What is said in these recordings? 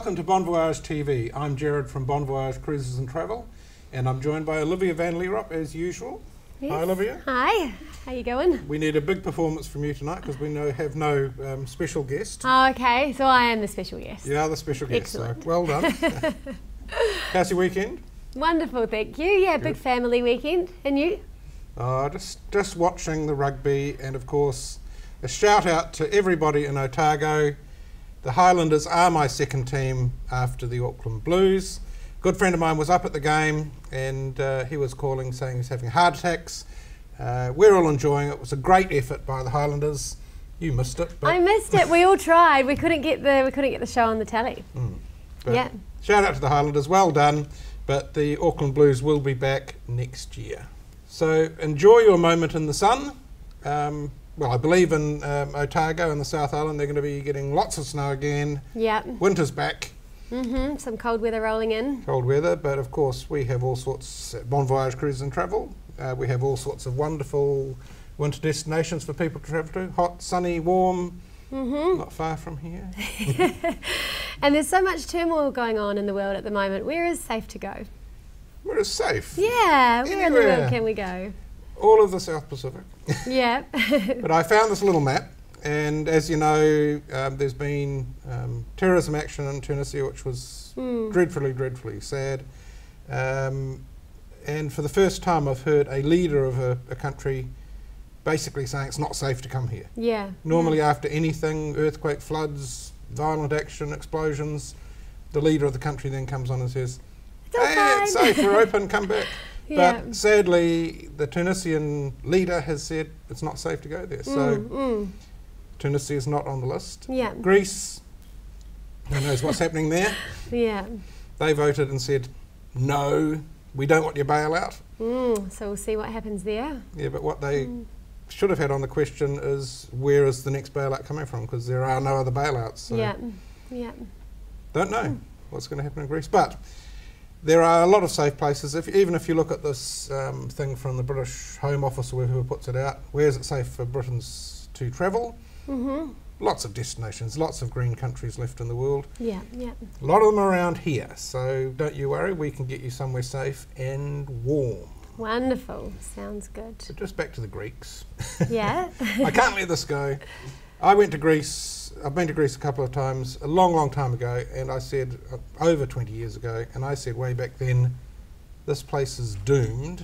Welcome to BonVoyageTV. I'm Gerard from BonVoyage Cruises and Travel, and I'm joined by Olivia van Lierop as usual. Yes. Hi Olivia. Hi, how you going? We need a big performance from you tonight because we have no special guest. Oh, okay, so I am the special guest. You are the special guest, Excellent. so well done. How's your weekend? Wonderful, thank you. Yeah, Good. big family weekend. And you? Just watching the rugby, and of course a shout out to everybody in Otago. The Highlanders are my second team after the Auckland Blues. A good friend of mine was up at the game and he was calling saying he's having heart attacks. We're all enjoying it. It was a great effort by the Highlanders. You missed it. But I missed it. We all tried. We couldn't get the show on the telly. Yeah. Shout out to the Highlanders. Well done. But the Auckland Blues will be back next year. So enjoy your moment in the sun. Well, I believe in Otago and the South Island they're going to be getting lots of snow again. Yeah. Winter's back. Some cold weather rolling in. Cold weather, but of course we have all sorts at BonVoyage Cruises and Travel. We have all sorts of wonderful winter destinations for people to travel to. Hot, sunny, warm, not far from here. And there's so much turmoil going on in the world at the moment. Where is safe to go? Where is safe? Yeah, where in the Anywhere. world can we go? All of the South Pacific. Yeah. But I found this little map, and as you know, there's been terrorism action in Tunisia, which was dreadfully, dreadfully sad. And for the first time, I've heard a leader of a country basically saying it's not safe to come here. Yeah. Normally, after anything, earthquake, floods, violent action, explosions, the leader of the country then comes on and says, "Hey, it's safe, we're open, come back." Yeah. But sadly, the Tunisian leader has said it's not safe to go there. So Tunisia is not on the list. Yeah. Greece, who knows what's happening there? Yeah. They voted and said, no, we don't want your bailout. So we'll see what happens there. Yeah, but what they should have had on the question is, where is the next bailout coming from? Because there are no other bailouts. So Yeah. Yeah. don't know what's going to happen in Greece. But there are a lot of safe places. Even if you look at this thing from the British Home Office or whoever puts it out, where is it safe for Britons to travel? Lots of destinations, lots of green countries left in the world. Yeah. Yeah. A lot of them are around here, so don't you worry, we can get you somewhere safe and warm. Wonderful. Sounds good. But just back to the Greeks. Yeah. I can't let this go. I went to Greece. I've been to Greece a couple of times, a long, long time ago, and I said, over 20 years ago, and I said way back then, this place is doomed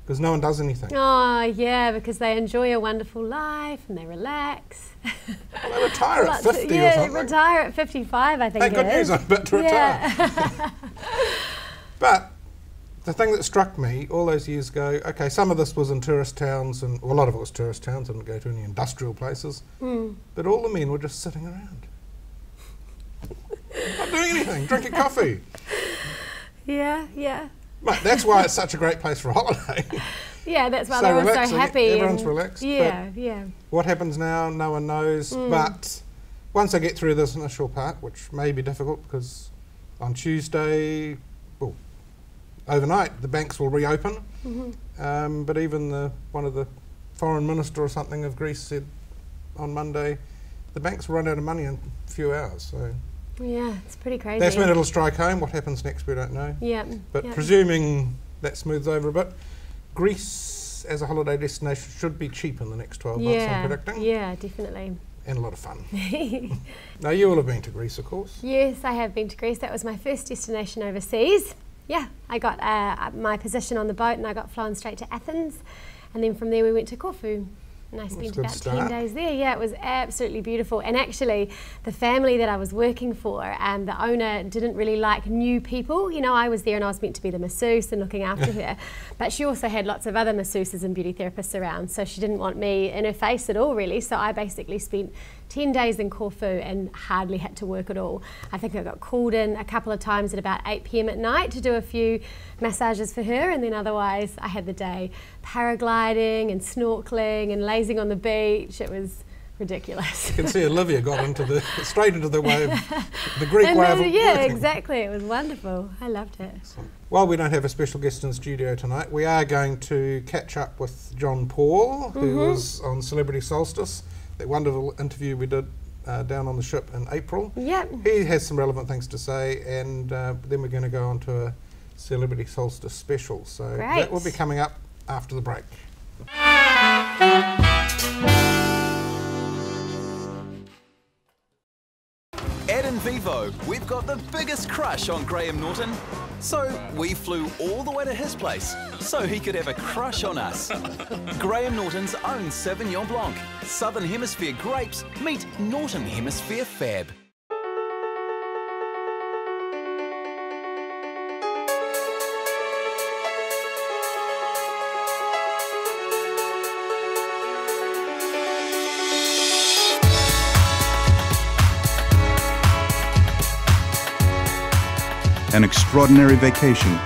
because no one does anything. Oh, yeah, because they enjoy a wonderful life and they relax. Well, they retire at 50 or yeah, something. retire at 55, I think Thank it good is. news, I'm about to retire. Yeah. But the thing that struck me all those years ago, okay, some of this was in tourist towns, and well, a lot of it was tourist towns, didn't go to any industrial places, but all the men were just sitting around. Not doing anything, drinking coffee. Yeah, yeah. Mate, that's why it's such a great place for a holiday. Yeah, that's why So they're all so relaxing, happy. everyone's and relaxed, Yeah, yeah. What happens now, no one knows, but once I get through this initial part, which may be difficult because on Tuesday, well, overnight, the banks will reopen, but even one of the foreign minister or something of Greece said on Monday, the banks will run out of money in a few hours. So Yeah, it's pretty crazy. that's when it'll strike home. What happens next, we don't know. Yeah. But yeah. presuming that smooths over a bit, Greece as a holiday destination should be cheap in the next 12 months, I'm predicting. Yeah, definitely. And a lot of fun. Now, you will have been to Greece, of course. Yes, I have been to Greece. That was my first destination overseas. Yeah, I got my position on the boat and I got flown straight to Athens. And then from there we went to Corfu. And I spent about 10 days there. Yeah, it was absolutely beautiful. And actually, the family that I was working for, the owner didn't really like new people. You know, I was there and I was meant to be the masseuse and looking after her. But she also had lots of other masseuses and beauty therapists around. So she didn't want me in her face at all, really. So I basically spent 10 days in Corfu and hardly had to work at all. I think I got called in a couple of times at about 8 p.m. at night to do a few massages for her, and then otherwise I had the day paragliding and snorkeling and lazing on the beach. It was ridiculous. You can see Olivia got straight into the way of the Greek way of yeah, working. exactly. It was wonderful. I loved it. While we don't have a special guest in the studio tonight, we are going to catch up with John Paul, who was on Celebrity Solstice, that wonderful interview we did down on the ship in April. Yep. He has some relevant things to say, and then we're going to go on to a Celebrity Solstice special. So that will be coming up after the break. At Vivo, we've got the biggest crush on Graham Norton. So we flew all the way to his place so he could have a crush on us. Graham Norton's own Sauvignon Blanc. Southern Hemisphere grapes meet Northern Hemisphere fab. An extraordinary vacation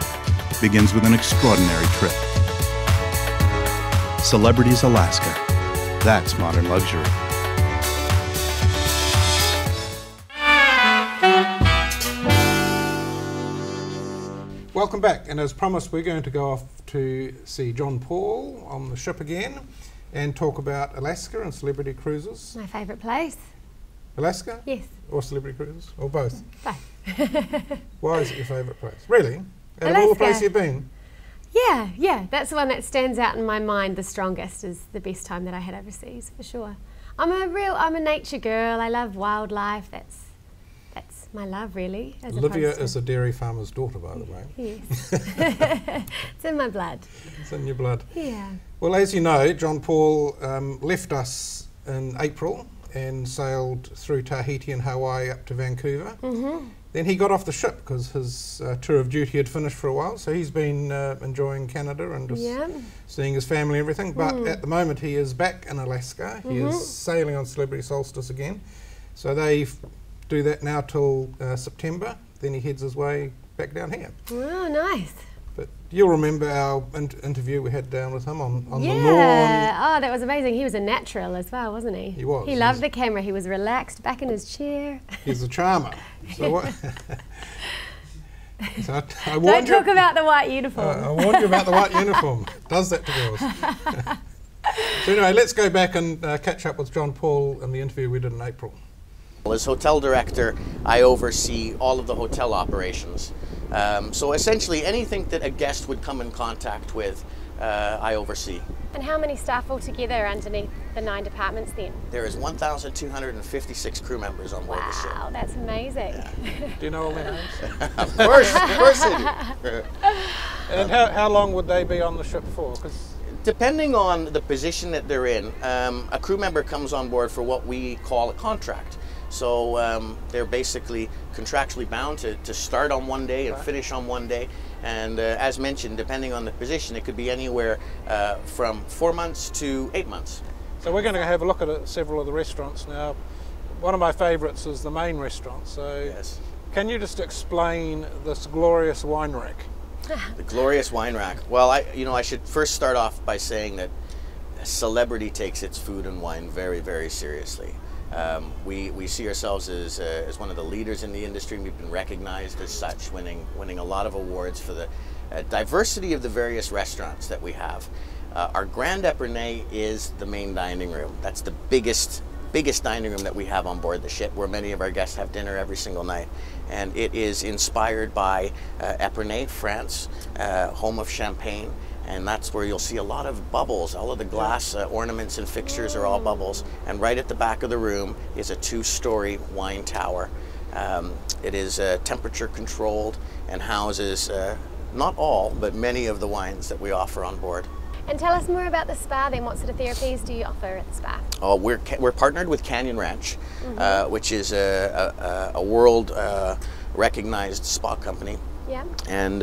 begins with an extraordinary trip. Celebrities Alaska. That's modern luxury. Welcome back, and as promised, we're going to go off to see John Paul on the ship again and talk about Alaska and celebrity cruises. My favourite place. Alaska? Yes. Or celebrity cruises? Or both? Both. Why is it your favourite place? Really? Out Alaska. of all the places you've been? Yeah, that's the one that stands out in my mind the strongest, is the best time that I had overseas, for sure. I'm a nature girl. I love wildlife. That's my love, really. Olivia is a dairy farmer's daughter, by the way. Yes. It's in my blood. It's in your blood. Yeah. Well, as you know, John Paul left us in April and sailed through Tahiti and Hawaii up to Vancouver. Then he got off the ship because his tour of duty had finished for a while, so he's been enjoying Canada and just seeing his family and everything. But at the moment he is back in Alaska. He is sailing on Celebrity Solstice again. So they do that now till September. Then he heads his way back down here. Oh, nice. But you'll remember our interview we had down with him on the lawn. Yeah, oh, that was amazing. He was a natural as well, wasn't he? He was. He loved the camera. He was relaxed, back in his chair. He's a charmer. So what? So I Don't talk about the white uniform. I warned you about the white uniform. Does that to girls. So anyway, let's go back and catch up with John Paul in the interview we did in April. As hotel director, I oversee all of the hotel operations. So essentially anything that a guest would come in contact with, I oversee. And how many staff altogether underneath the 9 departments then? There is 1,256 crew members on board the ship. Wow, that's amazing. Yeah. Do you know all their names? Of course I do. And how long would they be on the ship for? 'Cause depending on the position that they're in, a crew member comes on board for what we call a contract. So they're basically contractually bound to start on one day and finish on one day. And as mentioned, depending on the position, it could be anywhere from 4 months to 8 months. So we're going to have a look at several of the restaurants now. One of my favourites is the main restaurant. So yes. Can you just explain this glorious wine rack? The glorious wine rack. Well, I should first start off by saying that celebrity takes its food and wine very, very seriously. We see ourselves as one of the leaders in the industry. We've been recognized as such, winning a lot of awards for the diversity of the various restaurants that we have. Our Grand Epernay is the main dining room. That's the biggest dining room that we have on board the ship, where many of our guests have dinner every single night. And it is inspired by Epernay, France, home of champagne. And that's where you'll see a lot of bubbles. All of the glass ornaments and fixtures are all bubbles. And right at the back of the room is a 2-story wine tower. It is temperature controlled and houses not all, but many of the wines that we offer on board. And tell us more about the spa then. What sort of therapies do you offer at the spa? Oh, we're partnered with Canyon Ranch, which is a world recognized spa company. Yeah. And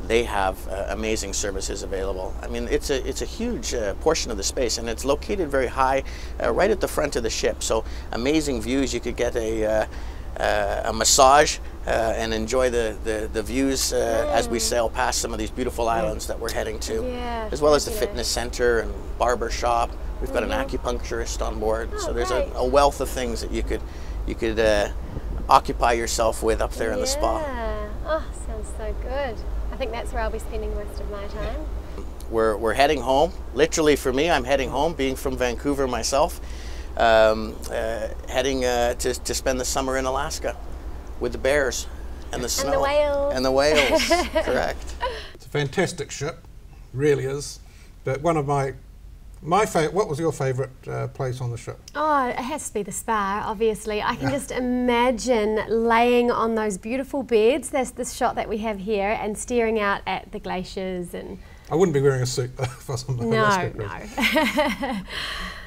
they have amazing services available. I mean, it's a huge portion of the space, and it's located very high, right at the front of the ship. So amazing views. You could get a massage and enjoy the views as we sail past some of these beautiful islands that we're heading to, as well as the fitness center and barber shop. We've got an acupuncturist on board, so there's a wealth of things that you could occupy yourself with up there in the spa. Oh, sounds so good. I think that's where I'll be spending most of my time. We're heading home. Literally for me, I'm heading home, being from Vancouver myself. heading to spend the summer in Alaska with the bears and the snow. And the whales. And the whales, correct. It's a fantastic ship, really is. But one of my favourite, what was your favourite place on the ship? Oh, it has to be the spa, obviously. I can just imagine laying on those beautiful beds. There's this shot that we have here and staring out at the glaciers. And I wouldn't be wearing a suit though if I was on the Alaska cruise.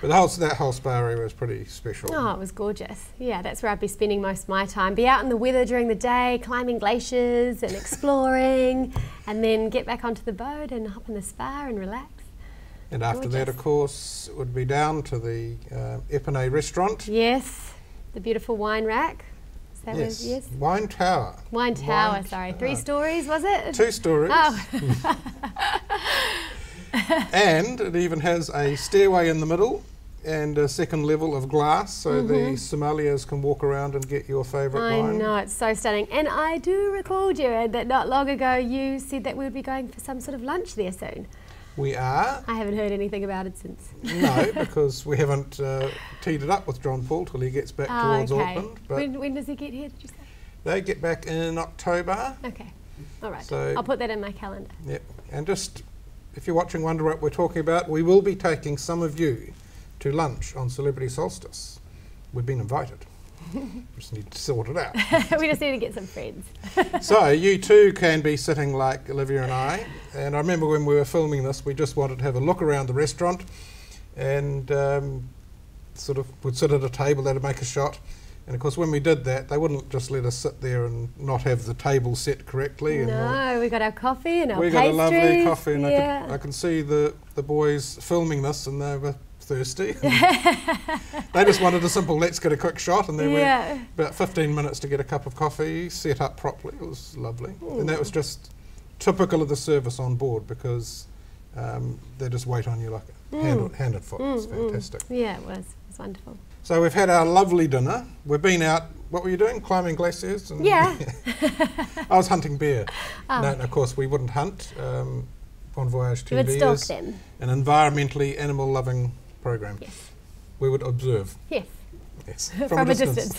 But that whole spa area was pretty special. Oh, it was gorgeous. Yeah, that's where I'd be spending most of my time. Be out in the weather during the day, climbing glaciers and exploring, and then get back onto the boat and hop in the spa and relax. And after that, of course, it would be down to the Epinay restaurant. Yes, the beautiful wine rack. Is that Yes, yes? Wine Tower. Wine Tower, sorry. 3 stories, was it? 2 stories. Oh. And it even has a stairway in the middle and a second level of glass, so the sommeliers can walk around and get your favourite wine. I know, it's so stunning. And I do recall, Gerard, that not long ago you said that we would be going for some sort of lunch there soon. We are. I haven't heard anything about it since. No, because we haven't teed it up with John Paul till he gets back towards Auckland. But when does he get here, did you say? they get back in October. Okay, all right. So- I'll put that in my calendar. Yep. And just, if you're watching, wonder what we're talking about, we will be taking some of you to lunch on Celebrity Solstice. We've been invited. Just need to sort it out. We just need to get some friends. So you too can be sitting like Olivia and I. And I remember when we were filming this, we just wanted to have a look around the restaurant and sort of would sit at a table, that'd make a shot. And of course when we did that, they wouldn't just let us sit there and not have the table set correctly. No, we got our coffee and our we pastries. got a lovely coffee, and yeah. I can see the boys filming this, and they were thirsty. They just wanted a simple let's get a quick shot, and then Yeah. we about 15 minutes to get a cup of coffee set up properly. It was lovely. And that was just typical of the service on board, because they just wait on you like a handed foot. It's fantastic. Yeah, it was. It was wonderful. So we've had our lovely dinner. We've been out, what were you doing? Climbing glaciers? And Yeah. I was hunting bear. Oh, No, and of course we wouldn't hunt. BonVoyageTV You would stalk is them. an environmentally animal-loving program. Yes. We would observe. Yes. Yes. From a distance.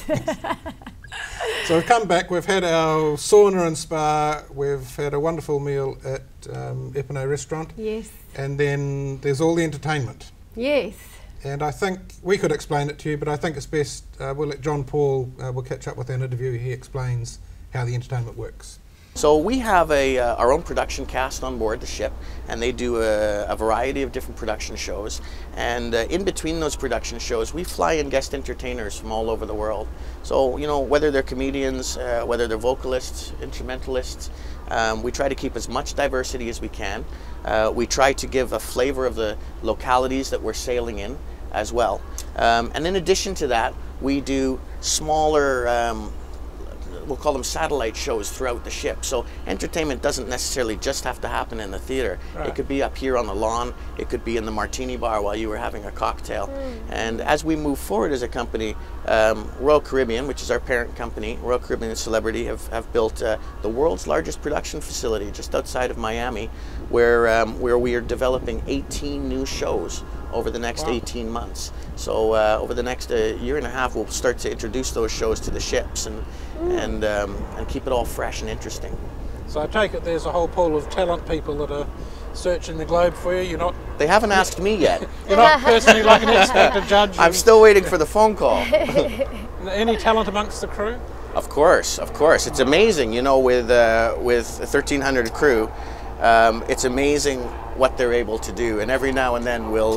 So we've come back, we've had our sauna and spa, we've had a wonderful meal at Epinay restaurant, Yes. and then there's all the entertainment. Yes. And I think we could explain it to you, but I think it's best we'll let John Paul, we'll catch up with an interview, he explains how the entertainment works. So we have our own production cast on board the ship, and they do a variety of different production shows. And in between those production shows, we fly in guest entertainers from all over the world. So, you know, whether they're comedians, whether they're vocalists, instrumentalists, we try to keep as much diversity as we can. We try to give a flavor of the localities that we're sailing in as well. And in addition to that, we do smaller we'll call them satellite shows throughout the ship. So entertainment doesn't necessarily just have to happen in the theater. Right. It could be up here on the lawn, it could be in the martini bar while you were having a cocktail. And as we move forward as a company, Royal Caribbean, which is our parent company, Royal Caribbean Celebrity, have built the world's largest production facility just outside of Miami, where we are developing 18 new shows over the next 18 months. So over the next year and a half, we'll start to introduce those shows to the ships and keep it all fresh and interesting. So I take it there's a whole pool of talent people that are searching the globe for you. You're not. They haven't asked me yet. You're not personally like an expert judge. I'm still waiting for the phone call. Any talent amongst the crew? Of course. It's amazing, you know, with 1,300 crew. It's amazing what they're able to do, and every now and then we'll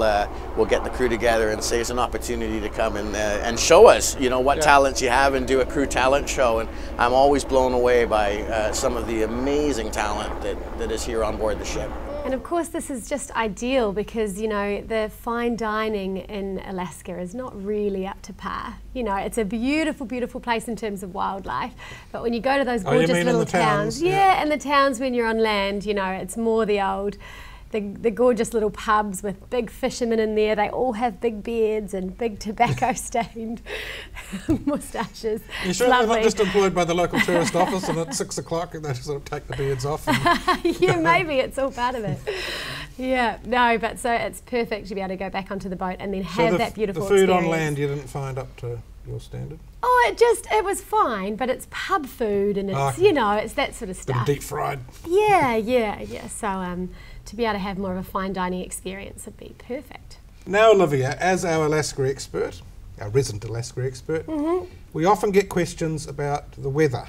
get the crew together and say it's an opportunity to come and show us, you know, what talents you have and do a crew talent show. And I'm always blown away by some of the amazing talent that is here on board the ship. And of course this is just ideal because, you know, the fine dining in Alaska is not really up to par. You know, it's a beautiful, beautiful place in terms of wildlife, but when you go to those gorgeous little towns, and the towns when you're on land, you know, it's more the gorgeous little pubs with big fishermen in there. They all have big beards and big tobacco-stained moustaches. You sure they're not just employed by the local tourist office and at 6 o'clock they sort of take the beards off? Yeah, maybe it's all part of it. Yeah, no, but so it's perfect to be able to go back onto the boat and then have that beautiful the food experience. on land you didn't find up to your standard? Oh, it was fine, but it's pub food and it's, you know, it's that sort of stuff. Bit of deep fried. Yeah. So to be able to have more of a fine dining experience would be perfect. Now, Olivia, as our Alaska expert, our resident Alaska expert, we often get questions about the weather.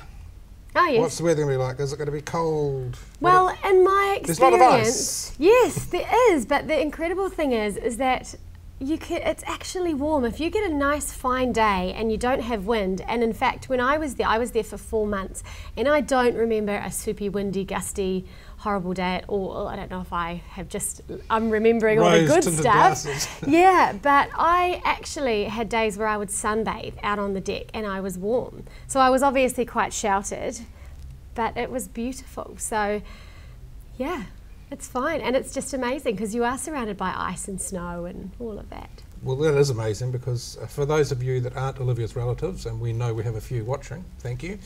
Oh, yes. What's the weather going to be like? Is it going to be cold? Well, in my experience, there's a lot of ice. Yes, there is. But the incredible thing is that it's actually warm. If you get a nice fine day and you don't have wind, and in fact, when I was there for 4 months, and I don't remember a super windy, gusty, horrible day at all. I don't know if I'm remembering all the good stuff. Yeah, but I actually had days where I would sunbathe out on the deck and I was warm. So I was obviously quite sheltered, but it was beautiful. So yeah, it's fine. And it's just amazing because you are surrounded by ice and snow and all of that. Well, that is amazing because for those of you that aren't Olivia's relatives, and we know we have a few watching, thank you.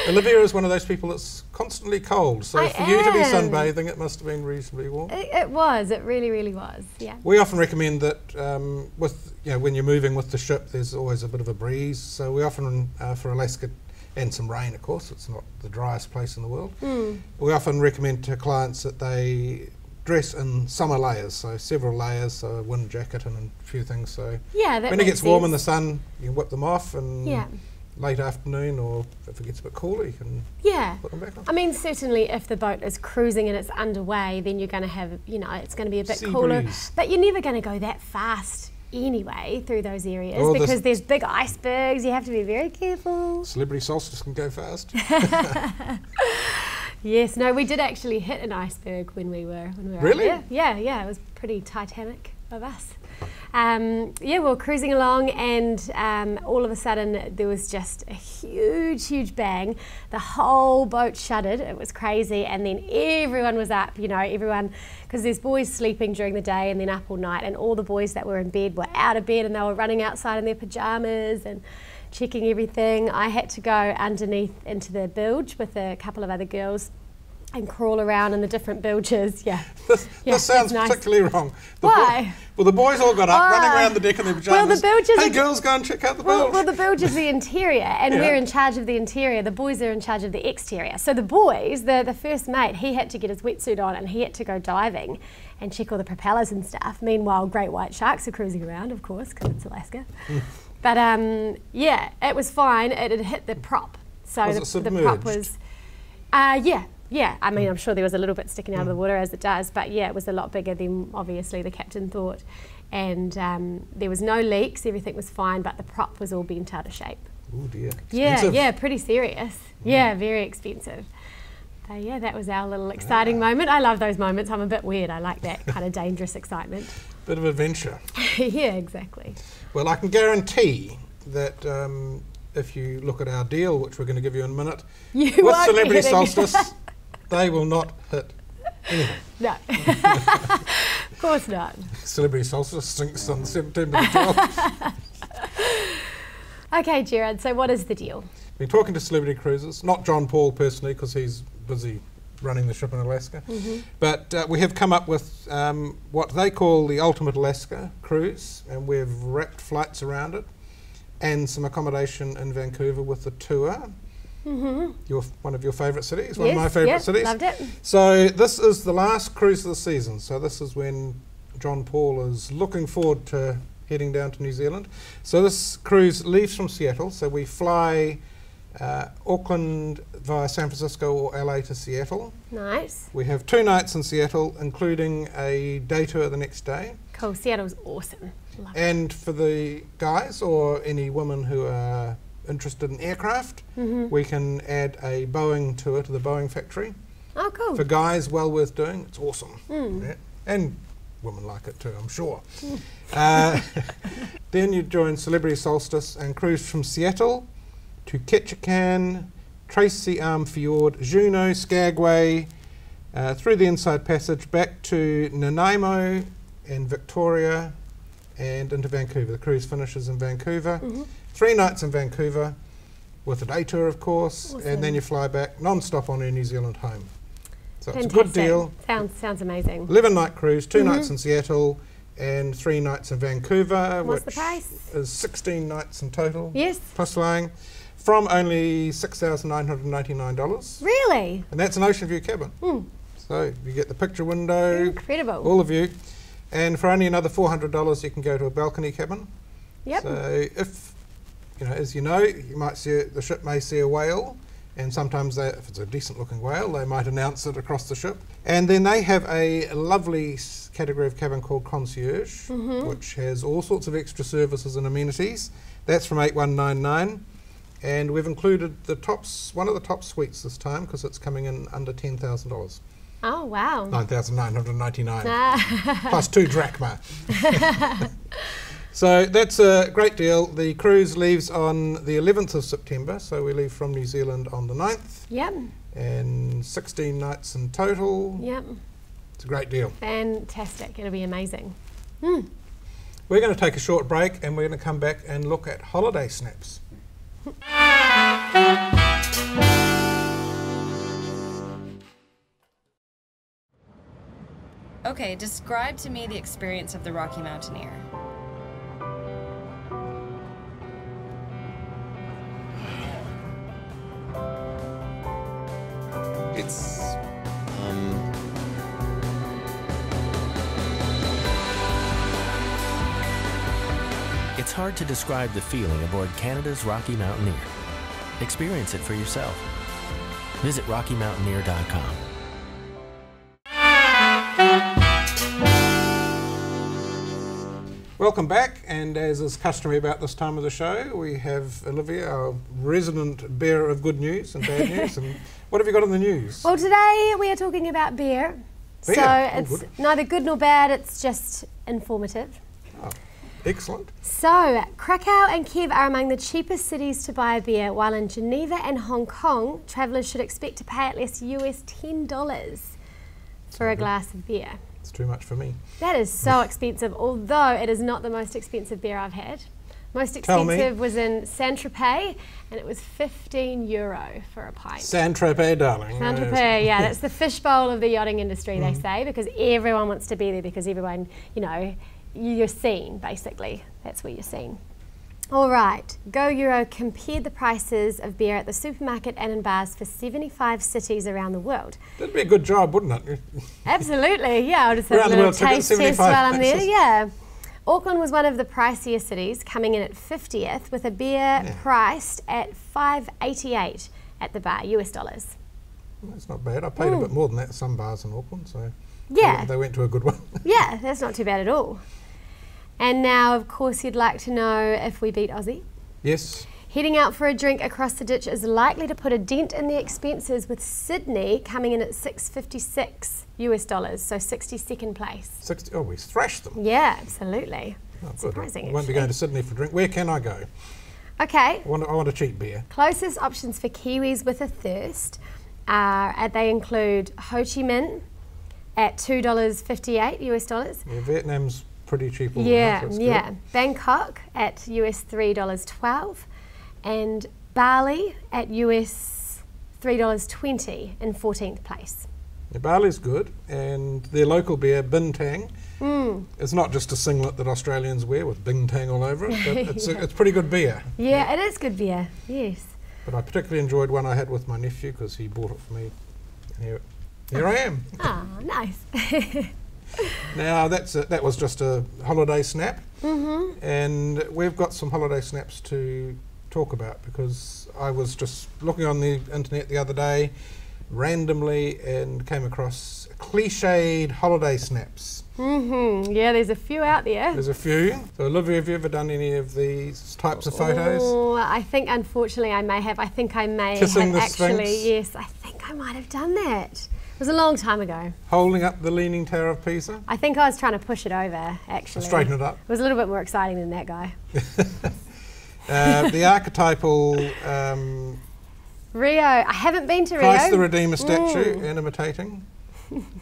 Olivia is one of those people that's constantly cold. So for you to be sunbathing, it must have been reasonably warm. It was. It really, really was. Yeah. We often recommend that when you're moving with the ship, there's always a bit of a breeze. So we often, for Alaska, and some rain, of course, it's not the driest place in the world. We often recommend to clients that they dress in summer layers, so several layers, so a wind jacket and a few things. So yeah, when it gets warm in the sun, you can whip them off, and late afternoon, or if it gets a bit cooler, you can put them back on. I mean, certainly if the boat is cruising and it's underway, then you're going to have, it's going to be a bit sea cooler. breeze. But you're never going to go that fast anyway through those areas because there's big icebergs. You have to be very careful. Celebrity solstice can go fast. Yes, no, we did actually hit an iceberg when we were Really? out there. Yeah, it was pretty Titanic of us. We were cruising along and all of a sudden there was just a huge bang. The whole boat shuddered. It was crazy, and then everyone was up, everyone, because there's boys sleeping during the day and then up all night, and all the boys that were in bed were out of bed and they were running outside in their pajamas and checking everything. I had to go underneath into the bilge with a couple of other girls and crawl around in the different bilges. This sounds particularly wrong. Why? The boys all got up, running around the deck in their pajamas. Well, the bilges. Hey, girls, go and check out the bilge. Well, the bilge is the interior, and we're in charge of the interior. The boys are in charge of the exterior. So the boys, the first mate, he had to get his wetsuit on and he had to go diving and check all the propellers and stuff. Meanwhile, great white sharks are cruising around, of course, because it's Alaska. But it was fine. It had hit the prop. So was it submerged? The prop was, yeah. I mean, I'm sure there was a little bit sticking out of the water as it does, but yeah, it was a lot bigger than obviously the captain thought. And there was no leaks, everything was fine, but the prop was all bent out of shape. Oh dear. Expensive. Yeah, pretty serious. Yeah, very expensive. But yeah, that was our little exciting moment. I love those moments. I'm a bit weird. I like that kind of dangerous excitement. Bit of adventure. Yeah, exactly. Well, I can guarantee that if you look at our deal, which we're going to give you in a minute, with Celebrity Solstice, they will not hit anything. No. Of course not. Celebrity Solstice sinks on September the 12th. Okay, Gerard, so what is the deal? Been talking to Celebrity Cruises, not John Paul personally, because he's busy running the ship in Alaska, but we have come up with what they call the Ultimate Alaska Cruise, and we've wrapped flights around it and some accommodation in Vancouver with the tour. One of your favourite cities, one of my favourite cities. Loved it. So this is the last cruise of the season. So this is when John Paul is looking forward to heading down to New Zealand. So this cruise leaves from Seattle. So we fly Auckland via San Francisco or LA to Seattle. Nice. We have 2 nights in Seattle, including a day tour the next day. Cool. Seattle's awesome. Love and for the guys or any women who are interested in aircraft, we can add a Boeing tour to the Boeing factory. Oh, cool. For guys, well worth doing. It's awesome. Yeah. And women like it too, I'm sure. Then you join Celebrity Solstice and cruise from Seattle to Ketchikan, Tracy Arm Fjord, Juneau, Skagway, through the Inside Passage back to Nanaimo and Victoria and into Vancouver. The cruise finishes in Vancouver. 3 nights in Vancouver with a day tour, of course, and then you fly back non-stop on Air New Zealand home. So it's a good deal. Sounds amazing. 11-night cruise, 2 nights in Seattle and 3 nights in Vancouver. What's the price? Is 16 nights in total. Yes. Plus flying. From only $6,999. Really? And that's an ocean view cabin. So you get the picture window. Incredible. All of you. And for only another $400 you can go to a balcony cabin. Yep. So if, as you know, you might see the ship may see a whale, and sometimes if it's a decent looking whale, they might announce it across the ship. And then they have a lovely category of cabin called concierge, which has all sorts of extra services and amenities. That's from $8,199. And we've included one of the top suites this time because it's coming in under $10,000. Oh, wow. $9,999 plus 2 drachma. So that's a great deal. The cruise leaves on the 11th of September, so we leave from New Zealand on the 9th. Yep. And 16 nights in total. Yep. It's a great deal. Fantastic. It'll be amazing. We're going to take a short break and we're going to come back and look at holiday snaps. Okay, describe to me the experience of the Rocky Mountaineer. It's hard to describe the feeling aboard Canada's Rocky Mountaineer. Experience it for yourself. Visit rockymountaineer.com. Welcome back, and as is customary about this time of the show, we have Olivia, our resident bearer of good news and bad news. And what have you got in the news? Well, today we are talking about beer. Beer? So it's good. neither good nor bad, it's just informative. Oh, excellent. So, Krakow and Kiev are among the cheapest cities to buy a beer, while in Geneva and Hong Kong, travellers should expect to pay at least US $10 for a glass of beer. It's too much for me. That is so expensive, although it is not the most expensive beer I've had. Most expensive was in Saint-Tropez, and it was €15 for a pint. Saint-Tropez, darling. Saint-Tropez, yeah, that's the fishbowl of the yachting industry, they say, because everyone wants to be there, because everyone, you're seen, basically. That's where you're seen. All right, Go Euro compared the prices of beer at the supermarket and in bars for 75 cities around the world. That'd be a good job, wouldn't it? Absolutely, yeah. I'll just have a little taste test while I'm there, yeah. Auckland was one of the pricier cities, coming in at 50th, with a beer priced at $5.88 at the bar, US dollars. That's not bad. I paid a bit more than that at some bars in Auckland, so yeah, they went to a good one. Yeah, that's not too bad at all. And now, of course, you'd like to know if we beat Aussie. Yes. Heading out for a drink across the ditch is likely to put a dent in the expenses, with Sydney coming in at $6.56 US dollars, so 62nd place. 60, oh, we thrashed them. Yeah, absolutely. Oh, surprising, I won't be going to Sydney for a drink. Where can I go? Okay. I want a cheap beer. Closest options for Kiwis with a thirst they include Ho Chi Minh at $2.58 US dollars. Yeah, Vietnam's pretty cheap. Yeah, yeah. Bangkok at US $3.12, and Bali at US $3.20 in 14th place. Yeah, Bali's good, and their local beer, Bintang, is not just a singlet that Australians wear with Bintang all over it, but it's pretty good beer. Yeah, it is good beer, yes. But I particularly enjoyed one I had with my nephew because he bought it for me. And here I am. Oh, nice. Now that was just a holiday snap, and we've got some holiday snaps to talk about, because I was just looking on the internet the other day randomly and came across clichéd holiday snaps. Yeah, there's a few out there. There's a few. So Olivia, have you ever done any of these types of photos? Oh, I think unfortunately I may have. I think I may Kissing have the actually. Sphinx? Yes, I think I might have done that. It was a long time ago. Holding up the Leaning Tower of Pisa? I think I was trying to push it over, actually. Straighten it up. It was a little bit more exciting than that guy. The archetypal Rio. I haven't been to Rio. Christ the Redeemer statue, and imitating.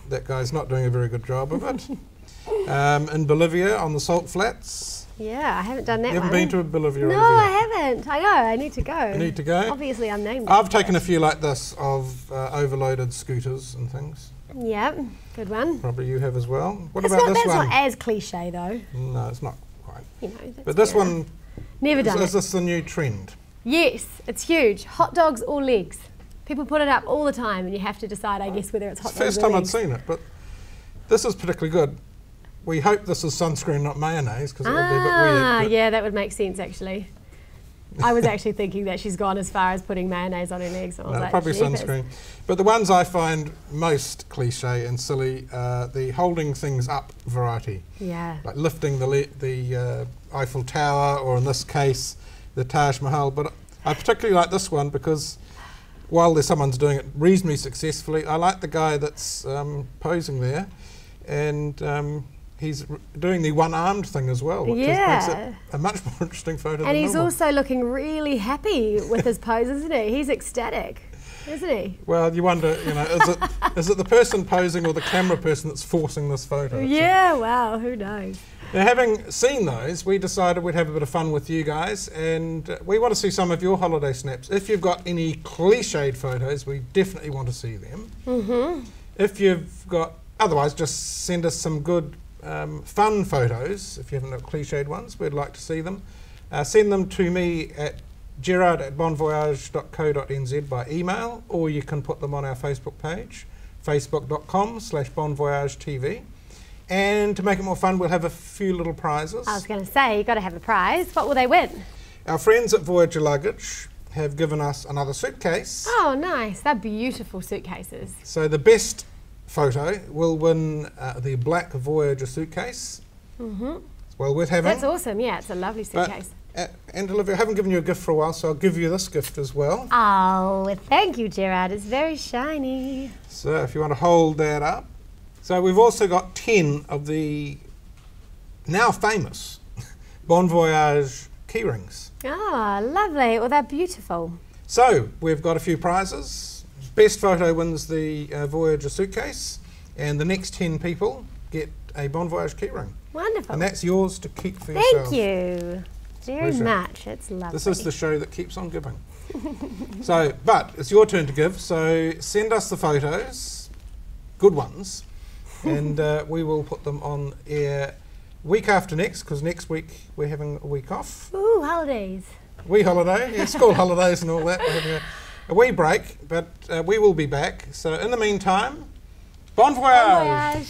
That guy's not doing a very good job of it. In Bolivia, on the salt flats. Yeah, I haven't done that You haven't one. been to a BonVoyage? No, I haven't. I know, I need to go. You need to go? Obviously, I'm named. I've taken a few like this of overloaded scooters and things. Yep, good one. Probably you have as well. What It's about not, this that's one? not as cliche though. No, it's not quite. You know, But this one, never done is it. this the new trend? Yes, it's huge. Hot dogs or legs. People put it up all the time, and you have to decide, I guess, whether it's hot It's the dogs first or time I'd legs. seen it, but this is particularly good. We hope this is sunscreen, not mayonnaise, because it would be a bit weird. But Yeah, that would make sense actually. I was actually thinking that she's gone as far as putting mayonnaise on her legs. I was no, like, probably "Jeepers." sunscreen. But the ones I find most cliche and silly are the holding things up variety. Yeah. Like lifting the Eiffel Tower, or in this case, the Taj Mahal. But I particularly like this one because while there's someone's doing it reasonably successfully, I like the guy that's posing there, and he's doing the one-armed thing as well, which makes it a much more interesting photo than And he's normal. also looking really happy with his pose, isn't he? He's ecstatic, isn't he? Well, you wonder, you know, is it the person posing or the camera person that's forcing this photo? Yeah, wow, who knows? Now, having seen those, we decided we'd have a bit of fun with you guys, and we want to see some of your holiday snaps. If you've got any cliched photos, we definitely want to see them. Mm-hmm. If you've got, otherwise, just send us some good fun photos. If you haven't got cliched ones, we'd like to see them. Send them to me at gerard@bonvoyage.co.nz by email, or you can put them on our Facebook page, facebook.com/BonVoyageTV. And to make it more fun, we'll have a few little prizes. I was going to say, you've got to have a prize. What will they win? Our friends at Voyager Luggage have given us another suitcase. Oh, nice. They're beautiful suitcases. So the best photo will win the black Voyager suitcase. Mm-hmm. It's well worth having. That's awesome. Yeah, it's a lovely suitcase. And Olivia, I haven't given you a gift for a while, so I'll give you this gift as well. Oh, thank you, Gerard. It's very shiny. So if you want to hold that up. So we've also got 10 of the now famous BonVoyage keyrings. Oh, lovely. Well, they're beautiful. So we've got a few prizes. Best photo wins the Voyager suitcase, and the next 10 people get a BonVoyage keyring. Wonderful. And that's yours to keep for yourself. Thank you very Pleasure. much. It's lovely. This is the show that keeps on giving. So, but it's your turn to give, so send us the photos, good ones, and we will put them on air week after next, because next week we're having a week off. Ooh, holidays. Wee holiday, yeah, school holidays and all that. We're having a wee break, but we will be back. So in the meantime, bon voyage! Bon voyage.